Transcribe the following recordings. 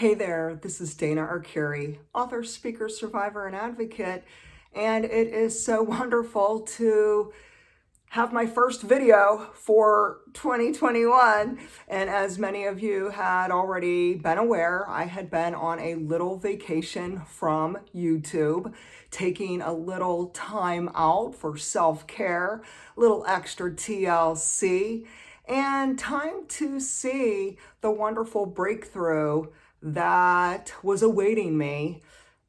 Hey there, this is Dana Arcuri, author, speaker, survivor, and advocate, and it is so wonderful to have my first video for 2021. And as many of you had already been aware, I had been on a little vacation from YouTube, taking a little time out for self-care, a little extra TLC, and time to see the wonderful breakthrough that was awaiting me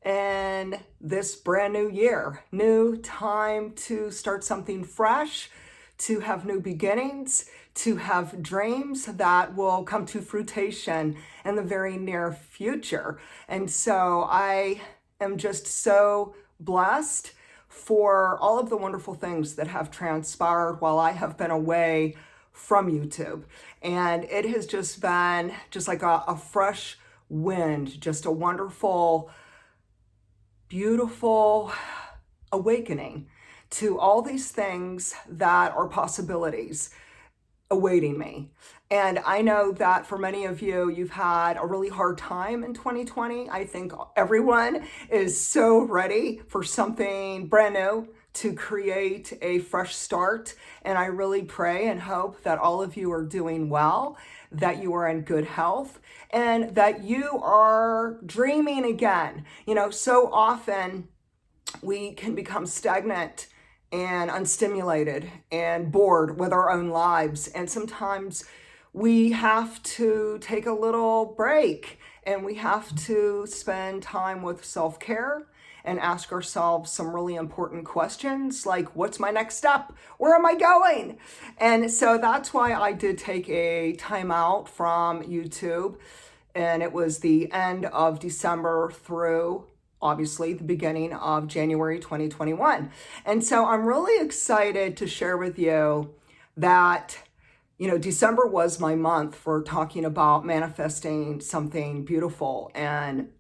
in this brand new year. New time to start something fresh, to have new beginnings, to have dreams that will come to fruition in the very near future. And so I am just so blessed for all of the wonderful things that have transpired while I have been away from YouTube. And it has just been just like a fresh wind, just a wonderful, beautiful awakening to all these things that are possibilities awaiting me. And I know that for many of you, you've had a really hard time in 2020. I think everyone is so ready for something brand new, to create a fresh start. And I really pray and hope that all of you are doing well, that you are in good health, and that you are dreaming again. You know, so often we can become stagnant and unstimulated and bored with our own lives. And sometimes we have to take a little break and we have to spend time with self-care and ask ourselves some really important questions like, what's my next step? Where am I going? And so that's why I did take a time out from YouTube. And it was the end of December through obviously the beginning of January 2021. And so I'm really excited to share with you that, you know, December was my month for talking about manifesting something beautiful and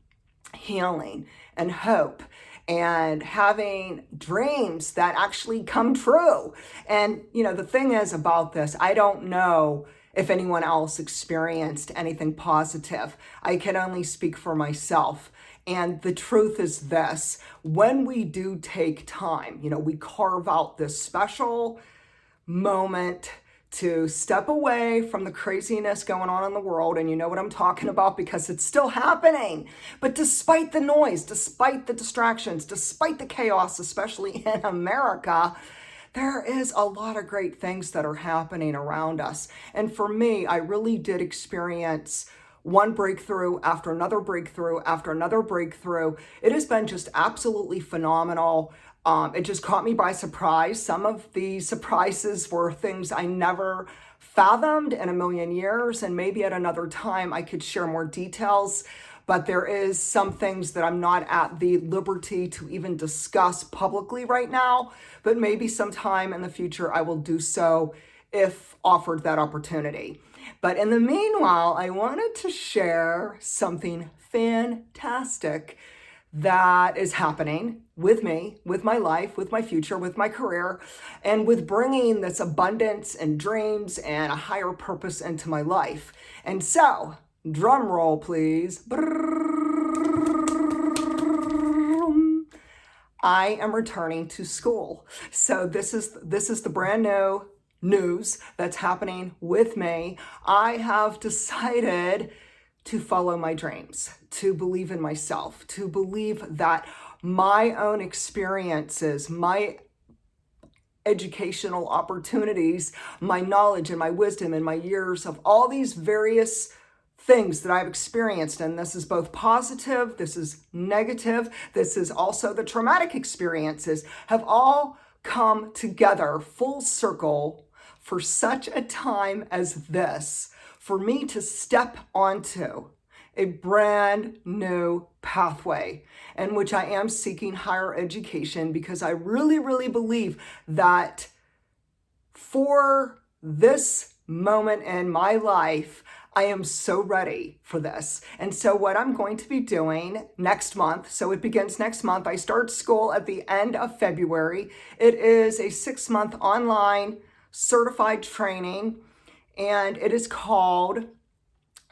healing and hope and having dreams that actually come true. And, you know, the thing is about this, I don't know if anyone else experienced anything positive. I can only speak for myself. And the truth is this, when we do take time, you know, we carve out this special moment to step away from the craziness going on in the world. And you know what I'm talking about because it's still happening. But despite the noise, despite the distractions, despite the chaos, especially in America, there is a lot of great things that are happening around us. And for me, I really did experience one breakthrough after another breakthrough after another breakthrough. It has been just absolutely phenomenal. It just caught me by surprise. Some of the surprises were things I never fathomed in a million years, and maybe at another time I could share more details. But there is some things that I'm not at the liberty to even discuss publicly right now, but maybe sometime in the future I will do so if offered that opportunity. But in the meanwhile, I wanted to share something fantastic that is happening with me, with my life, with my future, with my career, and with bringing this abundance and dreams and a higher purpose into my life. And so, drum roll, please. I am returning to school. So this is the brand new news that's happening with me. I have decided to follow my dreams, to believe in myself, to believe that my own experiences, my educational opportunities, my knowledge and my wisdom and my years of all these various things that I've experienced, and this is both positive, this is negative, this is also the traumatic experiences, have all come together full circle for such a time as this, for me to step onto a brand new pathway in which I am seeking higher education, because I really, really believe that for this moment in my life, I am so ready for this. And so what I'm going to be doing next month, so it begins next month, I start school at the end of February. It is a 6-month online certified training, and it is called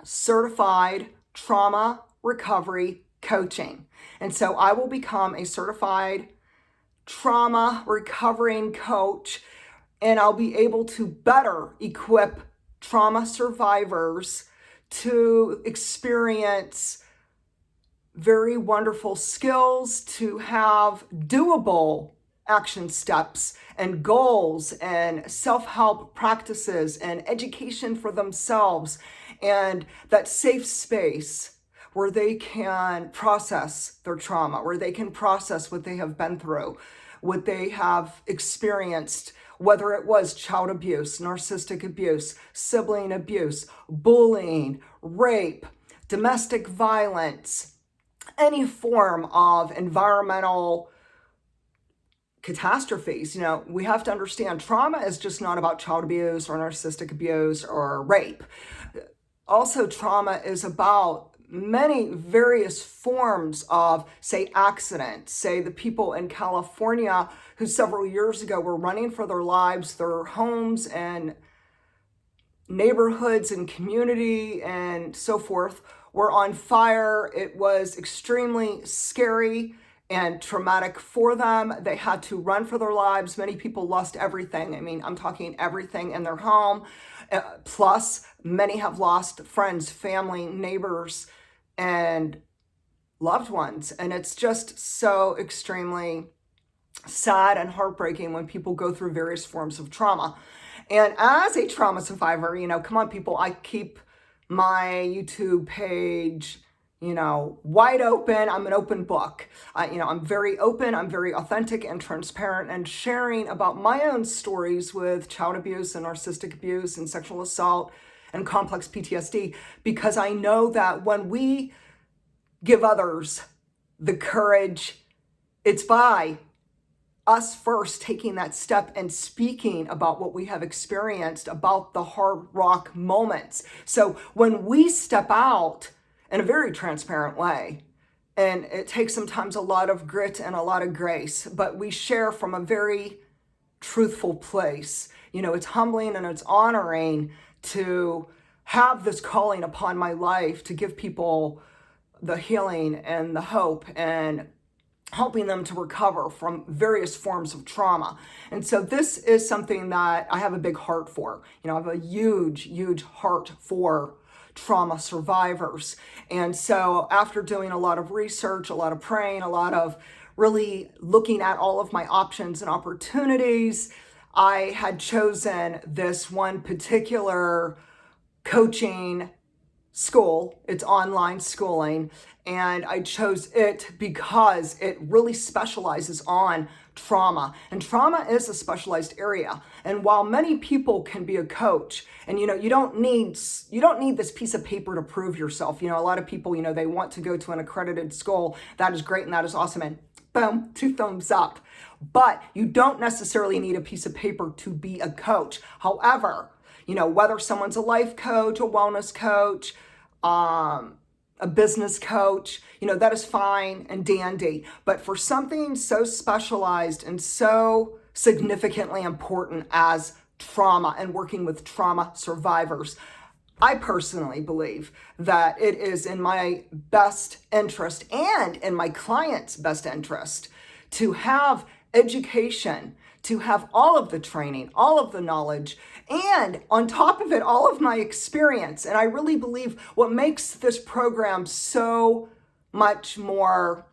Certified Trauma recovery coaching. And so I will become a certified trauma recovering coach, and I'll be able to better equip trauma survivors to experience very wonderful skills, to have doable action steps and goals and self-help practices and education for themselves, and that safe space where they can process their trauma, where they can process what they have been through, what they have experienced, whether it was child abuse, narcissistic abuse, sibling abuse, bullying, rape, domestic violence, any form of environmental catastrophes. We have to understand trauma is just not about child abuse or narcissistic abuse or rape. Also, trauma is about many various forms of, say, accidents. Say the people in California who several years ago were running for their lives, their homes and neighborhoods and community and so forth were on fire. It was extremely scary and traumatic for them. They had to run for their lives. Many people lost everything. I mean, I'm talking everything in their home. Plus, many have lost friends, family, neighbors, and loved ones. And it's just so extremely sad and heartbreaking when people go through various forms of trauma. And as a trauma survivor, come on, people, I keep my YouTube page, wide open. I'm an open book. I'm very open. I'm very authentic and transparent and sharing about my own stories with child abuse and narcissistic abuse and sexual assault and complex PTSD, because I know that when we give others the courage, it's by us first taking that step and speaking about what we have experienced, about the hard rock moments. So when we step out in a very transparent way, and it takes sometimes a lot of grit and a lot of grace, but we share from a very truthful place. It's humbling and it's honoring to have this calling upon my life to give people the healing and the hope and helping them to recover from various forms of trauma. And so this is something that I have a big heart for. I have a huge, huge heart for trauma survivors. And so after doing a lot of research, a lot of praying, a lot of really looking at all of my options and opportunities, I had chosen this one particular coaching school. It's online schooling, and I chose it because it really specializes on trauma, and trauma is a specialized area. And while many people can be a coach, and you don't need this piece of paper to prove yourself. A lot of people, they want to go to an accredited school. That is great and that is awesome, and boom, 2 thumbs up. But you don't necessarily need a piece of paper to be a coach. However, whether someone's a life coach, a wellness coach, a business coach, that is fine and dandy. But for something so specialized and so significantly important as trauma and working with trauma survivors, I personally believe that it is in my best interest and in my client's best interest to have education, to have all of the training, all of the knowledge, and on top of it, all of my experience. And I really believe what makes this program so much more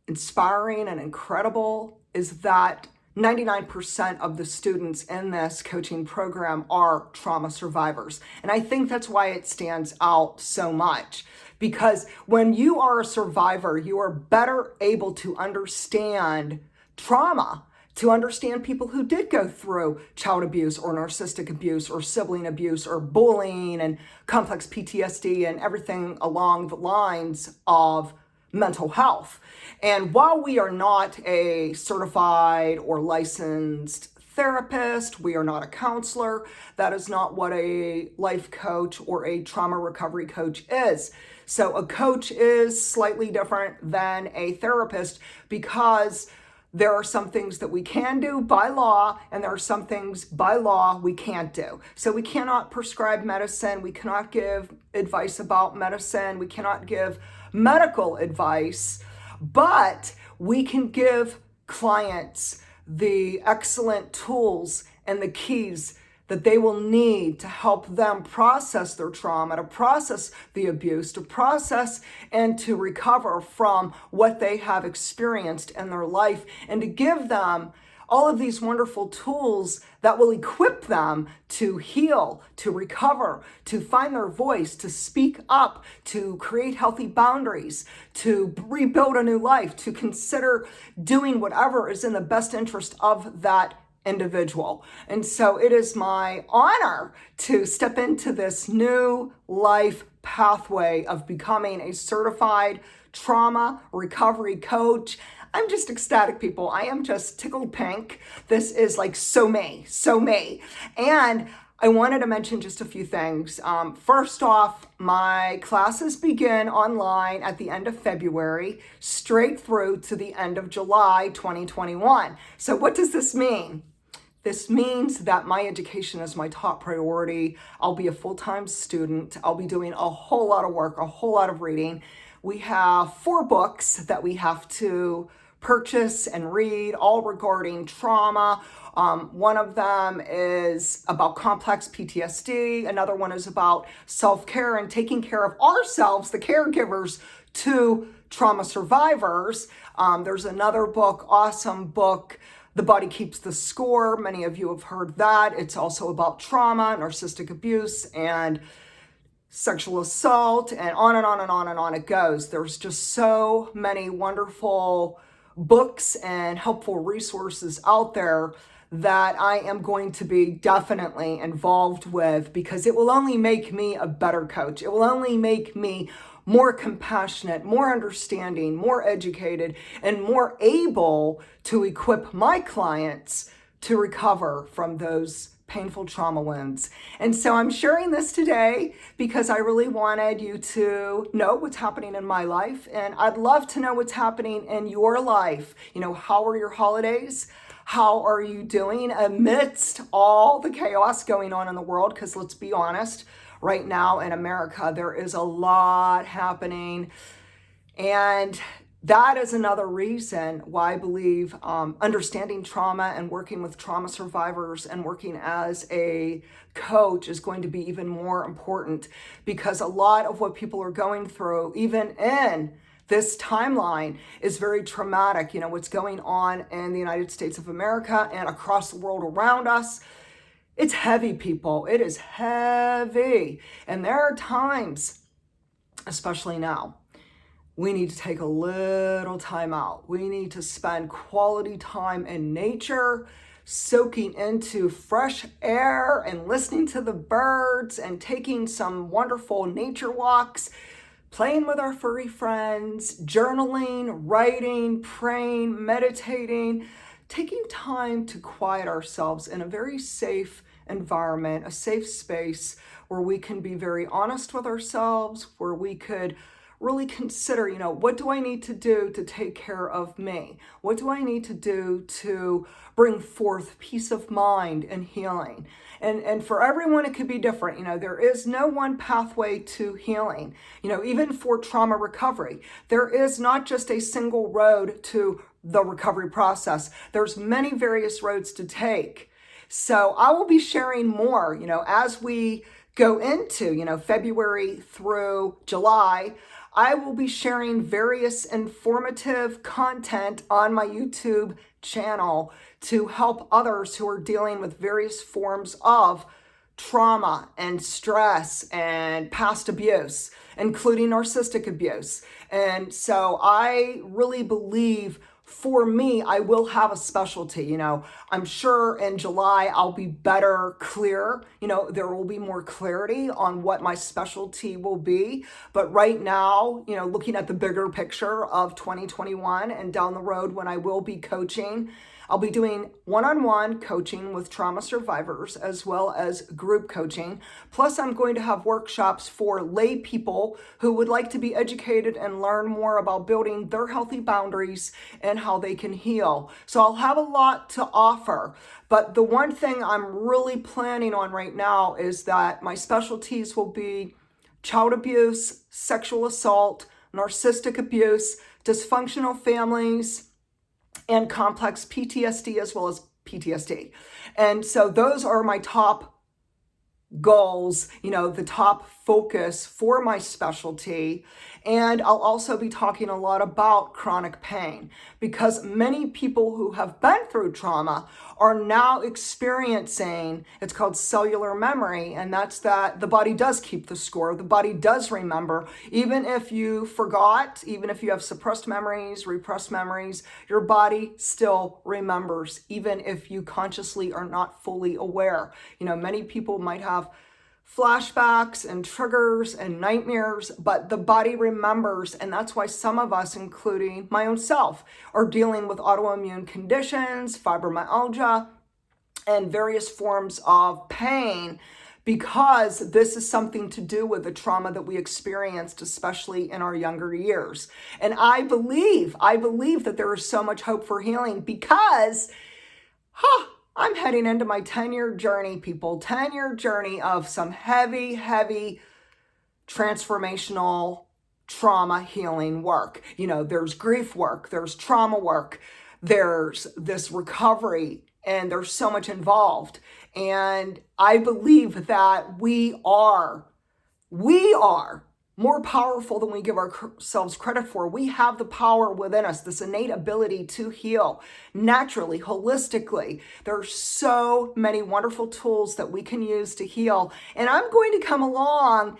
inspiring and incredible is that 99% of the students in this coaching program are trauma survivors. And I think that's why it stands out so much. Because when you are a survivor, you are better able to understand trauma, to understand people who did go through child abuse or narcissistic abuse or sibling abuse or bullying and complex PTSD and everything along the lines of mental health. And while we are not a certified or licensed therapist, we are not a counselor, that is not what a life coach or a trauma recovery coach is. So a coach is slightly different than a therapist because there are some things that we can do by law, and there are some things by law we can't do. So we cannot prescribe medicine, we cannot give advice about medicine, we cannot give medical advice, but we can give clients the excellent tools and the keys that they will need to help them process their trauma, to process the abuse, to process and to recover from what they have experienced in their life, and to give them all of these wonderful tools that will equip them to heal, to recover, to find their voice, to speak up, to create healthy boundaries, to rebuild a new life, to consider doing whatever is in the best interest of that individual. And so it is my honor to step into this new life pathway of becoming a certified trauma recovery coach. I'm just ecstatic, people. I am just tickled pink. This is like so me, so me. And I wanted to mention just a few things. First off, my classes begin online at the end of February, straight through to the end of July 2021. So what does this mean? This means that my education is my top priority. I'll be a full-time student. I'll be doing a whole lot of work, a whole lot of reading. We have 4 books that we have to purchase and read, all regarding trauma. One of them is about complex PTSD. Another one is about self-care and taking care of ourselves, the caregivers, to trauma survivors. There's another book, awesome book, The Body Keeps the Score. Many of you have heard that. It's also about trauma, narcissistic abuse, and sexual assault, and on and on and on and on it goes. There's just so many wonderful books and helpful resources out there that I am going to be definitely involved with, because it will only make me a better coach. It will only make me more compassionate, more understanding, more educated, and more able to equip my clients to recover from those painful trauma wounds. And so I'm sharing this today because I really wanted you to know what's happening in my life, and I'd love to know what's happening in your life. You know, how are your holidays? How are you doing amidst all the chaos going on in the world? Because let's be honest, right now in America, there is a lot happening. And that is another reason why I believe understanding trauma and working with trauma survivors and working as a coach is going to be even more important, because a lot of what people are going through, even in this timeline, is very traumatic. You know, what's going on in the United States of America and across the world around us. It's heavy, people. It is heavy. And there are times, especially now, we need to take a little time out. We need to spend quality time in nature, soaking into fresh air and listening to the birds and taking some wonderful nature walks, playing with our furry friends, journaling, writing, praying, meditating, taking time to quiet ourselves in a very safe environment, a safe space where we can be very honest with ourselves, where we could really consider, you know, what do I need to do to take care of me? What do I need to do to bring forth peace of mind and healing? And for everyone, it could be different. You know, there is no one pathway to healing. You know, even for trauma recovery, there is not just a single road to the recovery process. There's many various roads to take. So I will be sharing more, you know, as we go into, you know, February through July. I will be sharing various informative content on my YouTube channel to help others who are dealing with various forms of trauma and stress and past abuse, including narcissistic abuse. And so I really believe, for me, I will have a specialty. You know, I'm sure in July I'll be better, clear. You know, there will be more clarity on what my specialty will be. But right now, you know, looking at the bigger picture of 2021 and down the road when I will be coaching, I'll be doing one-on-one coaching with trauma survivors as well as group coaching. Plus, I'm going to have workshops for lay people who would like to be educated and learn more about building their healthy boundaries and how they can heal. So I'll have a lot to offer. But the one thing I'm really planning on right now is that my specialties will be child abuse, sexual assault, narcissistic abuse, dysfunctional families, and complex PTSD as well as PTSD. And so those are my top goals, the top focus for my specialty. And I'll also be talking a lot about chronic pain because many people who have been through trauma are now experiencing, it's called cellular memory, and that's that the body does keep the score, the body does remember. Even if you forgot, even if you have suppressed memories, repressed memories, your body still remembers, even if you consciously are not fully aware. Many people might have flashbacks and triggers and nightmares, but the body remembers. And that's why some of us, including my own self, are dealing with autoimmune conditions, fibromyalgia, and various forms of pain because this is something to do with the trauma that we experienced, especially in our younger years. And I believe that there is so much hope for healing because, I'm heading into my 10-year journey, people. 10-year journey of some heavy, heavy transformational trauma healing work. There's grief work, there's trauma work, there's this recovery, and there's so much involved. And I believe that we are more powerful than we give ourselves credit for. We have the power within us, this innate ability to heal naturally, holistically. There are so many wonderful tools that we can use to heal. And I'm going to come along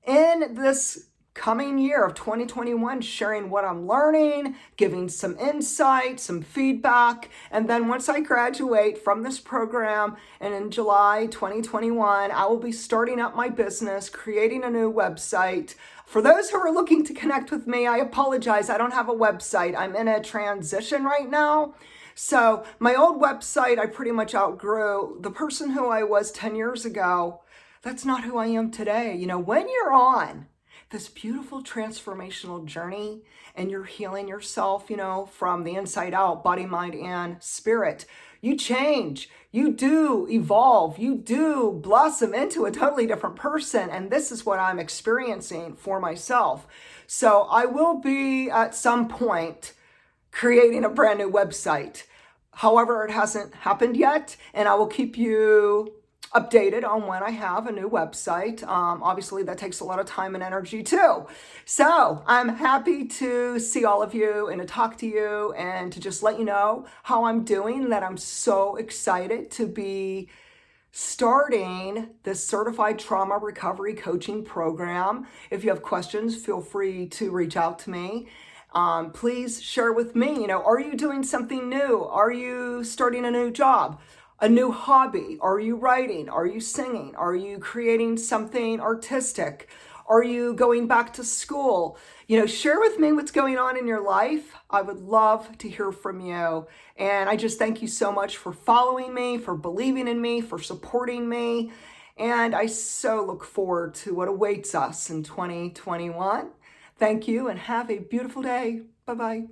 in this coming year of 2021, sharing what I'm learning, giving some insight, some feedback. And then once I graduate from this program and in July 2021, I will be starting up my business, creating a new website. For those who are looking to connect with me, I apologize. I don't have a website. I'm in a transition right now. So my old website, I pretty much outgrew. The person who I was 10 years ago, that's not who I am today. When you're on this beautiful transformational journey and you're healing yourself, from the inside out, body, mind, and spirit, you change, you do evolve, you do blossom into a totally different person. And this is what I'm experiencing for myself. So I will be at some point creating a brand new website. However, it hasn't happened yet, and I will keep you updated on when I have a new website. Obviously, that takes a lot of time and energy too. So I'm happy to see all of you and to talk to you and to just let you know how I'm doing, that I'm so excited to be starting this certified trauma recovery coaching program. If you have questions, feel free to reach out to me. Please share with me, are you doing something new? Are you starting a new job? A new hobby? Are you writing? Are you singing? Are you creating something artistic? Are you going back to school? Share with me what's going on in your life. I would love to hear from you. And I just thank you so much for following me, for believing in me, for supporting me. And I so look forward to what awaits us in 2021. Thank you and have a beautiful day. Bye-bye.